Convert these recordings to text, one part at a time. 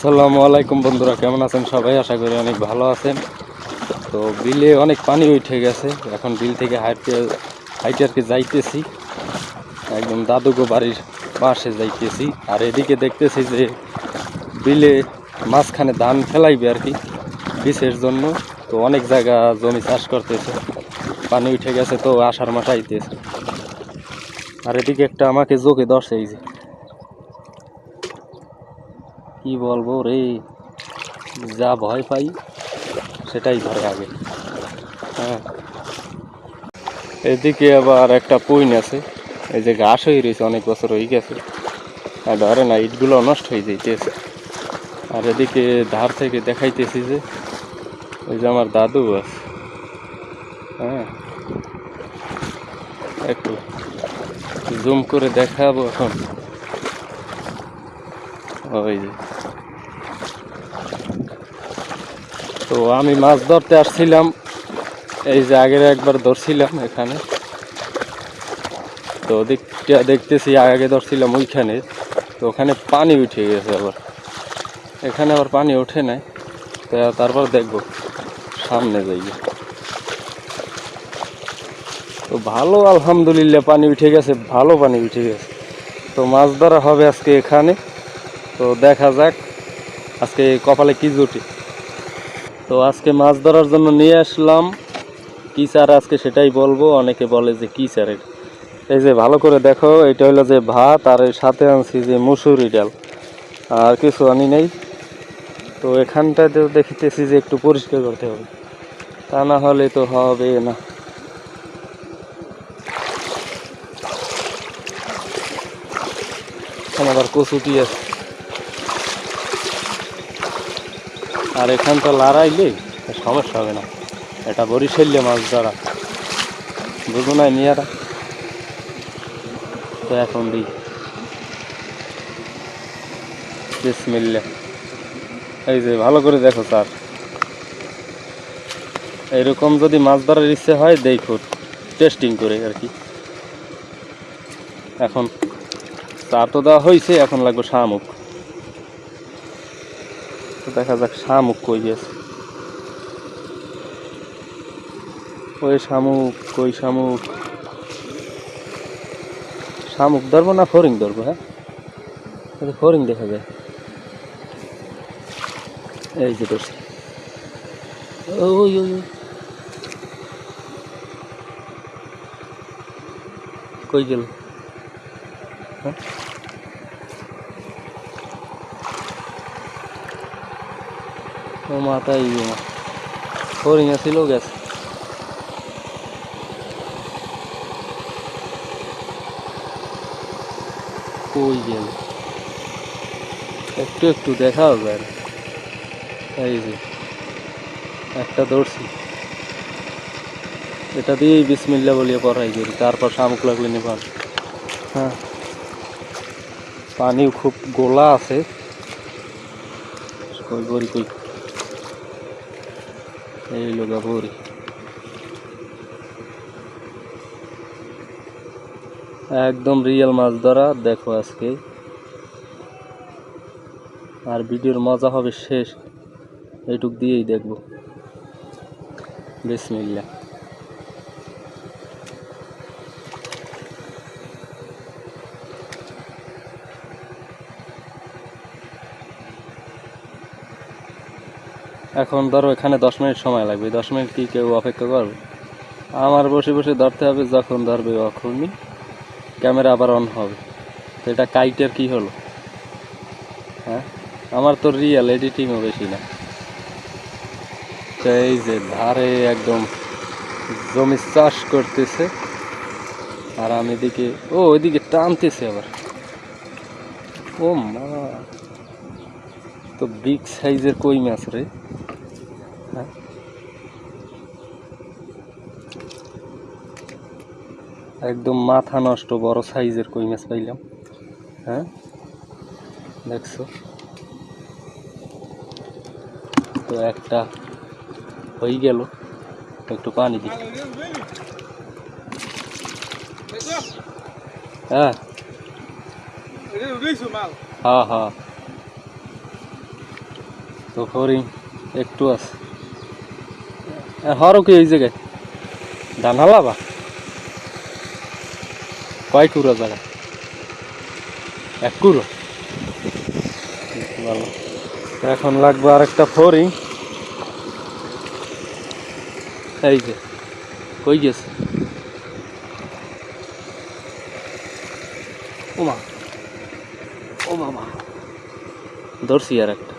আসসালামু আলাইকুম বন্ধুরা, কেমন আছেন সবাই? আশা করি অনেক ভালো আছেন। তো বিলে অনেক পানি উঠে গেছে, এখন বিল থেকে হাইটে হাইটে আর কি যাইতেছি, একদম দাদুগো বাড়ির পাশে যাইতেছি। আর এদিকে দেখতেছি যে বিলে মাঝখানে ধান ফেলাইবে আর কি বীজের জন্য। তো অনেক জায়গা জমি চাষ করতেছে, পানি উঠে গেছে, তো আষাঢ় মাস আইতেছে। আর এদিকে একটা আমাকে জোকে ধরছে, এই যে কি বলবো রে, যা ভয় পাই সেটাই ধরে আগে। হ্যাঁ, এদিকে আবার একটা পইন আছে, এই যে ঘাস হয়ে রয়েছে, অনেক বছর হয়ে গেছে, আর ধরে না, ইটগুলো নষ্ট হয়ে যাইতেছে। আর এদিকে ধার থেকে দেখাইতেছি যে ওই যে আমার দাদু আছে। হ্যাঁ, একটু জুম করে দেখাবো এখন। ওই যে, তো আমি মাছ ধরতে আসছিলাম, এই যে আগের একবার ধরছিলাম এখানে, তো ওদিকটা দেখতেছি আগে ধরছিলাম ওইখানে, তো ওখানে পানি উঠে গেছে, আবার এখানে আবার পানি ওঠে নাই। তো তারপর দেখবো সামনে যাই। তো ভালো, আলহামদুলিল্লাহ পানি উঠে গেছে, ভালো পানি উঠে গেছে। তো মাছ ধরা হবে আজকে এখানে, তো দেখা যাক আজকে কপালে কি জুটে। তো আজকে মাছ ধরার জন্য নিয়ে আসলাম কি চার, আজকে সেটাই বলবো। অনেকে বলে যে কি চার, এই যে ভালো করে দেখো, এটা হলো যে ভাত, আর এর সাথে আনছি যে মুসুরি ডাল, আর কিছু আনি নেই। তো এখানটাতে দেখিতেছি যে একটু পরিষ্কার করতে হবে, তা না হলে তো হবে না। এখানে আবার কচুটি আছে, আর এখান তো লড়াইলে সমস্যা হবে না। এটা বরিশালে মাছ ধরা, বুঝো না মিয়ারা। তো এখন দিই বিসমিল্লাহ। এই যে ভালো করে দেখো স্যার, এরকম যদি মাছ ধরার ইচ্ছে হয় দেখো, টেস্টিং করে আর কি। এখন চা তো দেওয়া হয়েছে, এখন লাগবে শামুক। তো দেখা যাক শামুক কই গেছে। ওই শামুক কই, শামুক শামুক ধরবো না ফরিং ধরবো? হ্যাঁ, ফরিং দেখা যায়, এই যে ধরছি। ওই ওই কই গেল? হ্যাঁ, ও মাথায় ফরিং আসিল, গেছে। কই গেল? একটু একটু দেখাও যায়। এই যে একটা ধরছি, এটা দিয়েই বিসমিল্লা বলিয়ে পড়াই করি, তারপর শামুক লাগলে নেবার। হ্যাঁ, পানিও খুব গোলা আছে। কই বড়ি কই, এই লোগা বড়ি, একদম রিয়েল মাছ ধরা দেখো আজকে। আর ভিডিওর মজা হবে শেষ, এইটুক দিয়েই দেখবো। বিসমিল্লাহ। এখন ধরো এখানে 10 মিনিট সময় লাগবে, 10 মিনিট কি কেউ অপেক্ষা করবে? আমার বসে বসে ধরতে হবে, যখন ধরবে তখনই ক্যামেরা আবার অন হবে। তো এটা কাইটের কি হলো? হ্যাঁ, আমার তো রিয়েল, এডিটিংও বেশি না। তো এই যে ধারে একদম জমি চাষ করতেছে, আর আমি এদিকে, ও ওইদিকে টানতেছে আবার। ও মা, তো বিগ সাইজের কই মাছ রে। হ্যাঁ, একদম মাথা নষ্ট বড় সাইজের কই মাছ পাইলাম। হ্যাঁ, দেখছো? তো একটা হয়ে গেল, একটু পানি দিই। হ্যাঁ হ্যাঁ হ্যাঁ, তো ফরিং একটু আছে হরও কি এই জায়গায় ধান হালাবা কয় কুড়ো জায়গা এক কুড়ো ভালো এখন লাগবে আর একটা ফরিং এই যে কই গেছে ওমা ও মামা ধরছি আর একটা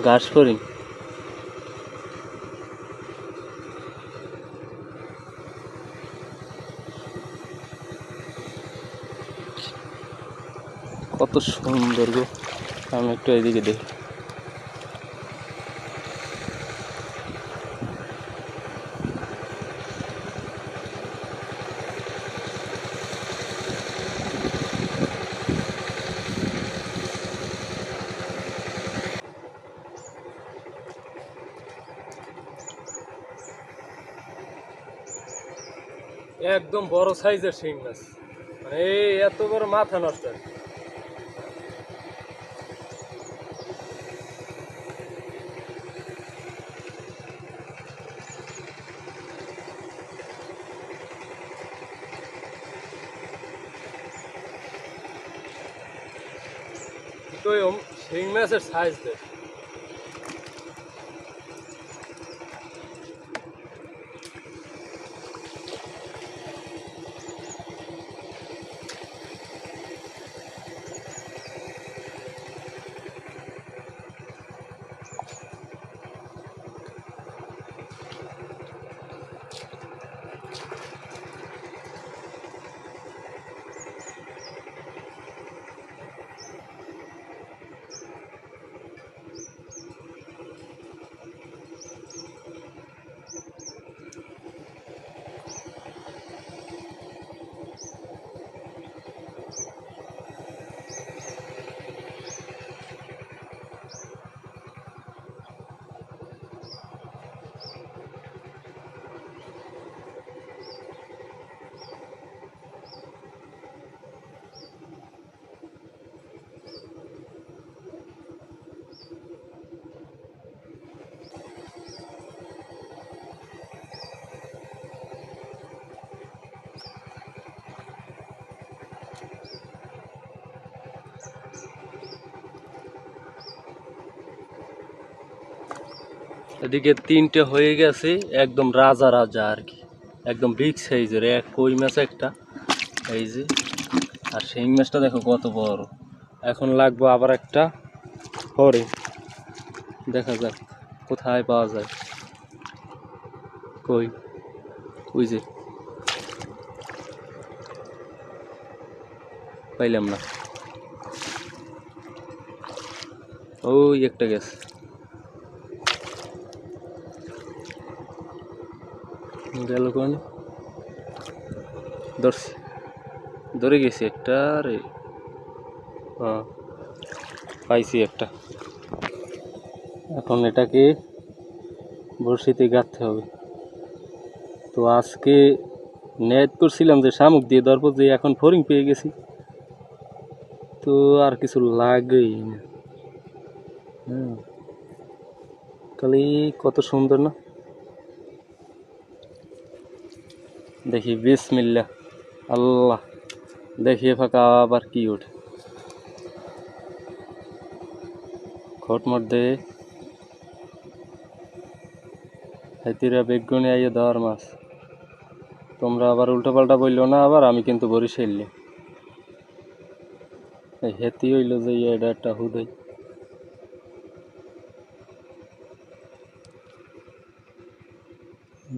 ঘাস ফরিং কত সুন্দর গো আমি একটু এইদিকে দেখি একদম বড় সাইজের শিং মাছ মানে এই এত বড় মাথা নষ্ট শিং মাছের সাইজ দেখ এদিকে তিনটে হয়ে গেছে একদম রাজা রাজা আর কি একদম বিগ সাইজের এক কই মাছ একটা এই যে আর শিং মাছটা দেখো কত বড় এখন লাগবে আবার একটা ফরিং দেখা যাক কোথায় পাওয়া যায় কই ওই যে পাইলাম না ওই একটা গেছে গেল কোন ধরে গেছি একটা রে হ্যাঁ পাইছি একটা এখন এটাকে বড়শিতে গাঁথতে হবে তো আজকে নেট করছিলাম যে শামুক দিয়ে ধরবো যে এখন ফরিং পেয়ে গেছি তো আর কিছু লাগেই না খালি কত সুন্দর না দেখি বিসমিল্লাহ আল্লাহ দেখিয়ে ফাঁকা আবার কি ওঠে খট মধ্যে হাতিরা বেগুনি আইয়ে দেওয়ার মাছ তোমরা আবার উল্টো পাল্টা বললো না আবার আমি কিন্তু বরিশাইলি এই হেতি হইল যে এটা একটা হুদাই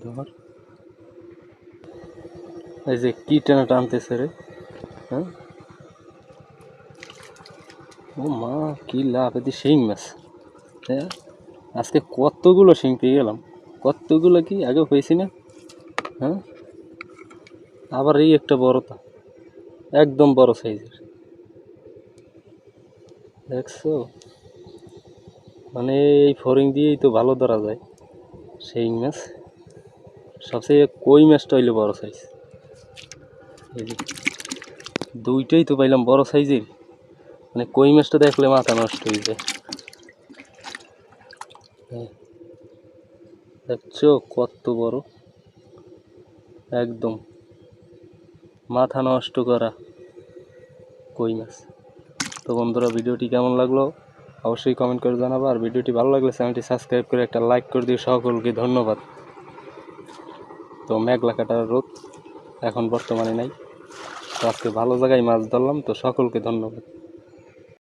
ধর এই যে কি টানা টানতেছে রে হ্যাঁ ও মা কি লাভ এদি শিং মাছ হ্যাঁ আজকে কতগুলো শিং পেয়ে গেলাম কতগুলো কি আগে পেয়েছি না হ্যাঁ আবার এই একটা বড়টা একদম বড় সাইজের দেখছো মানে এই ফরিং দিয়েই তো ভালো ধরা যায় শিং মাছ সবচেয়ে কই মাছটা হইলো বড় সাইজ এই যে দুইটাই তো পাইলাম বড় সাইজের মানে কই মাছটা দেখলে মাথা নষ্ট হয়ে যায়। দেখছো কত বড়, একদম মাথা নষ্ট করা কই মাছ। তো বন্ধুরা, ভিডিওটি কেমন লাগলো অবশ্যই কমেন্ট করে জানাবো, আর ভিডিওটি ভালো লাগলে চ্যানেলটি সাবস্ক্রাইব করে একটা লাইক করে দিও। সকলকে ধন্যবাদ। তো মেঘলা কাটার রোদ এখন বর্তমানে নাই, তো আজকে ভালো জায়গায় মাছ ধরলাম। তো সকলকে ধন্যবাদ।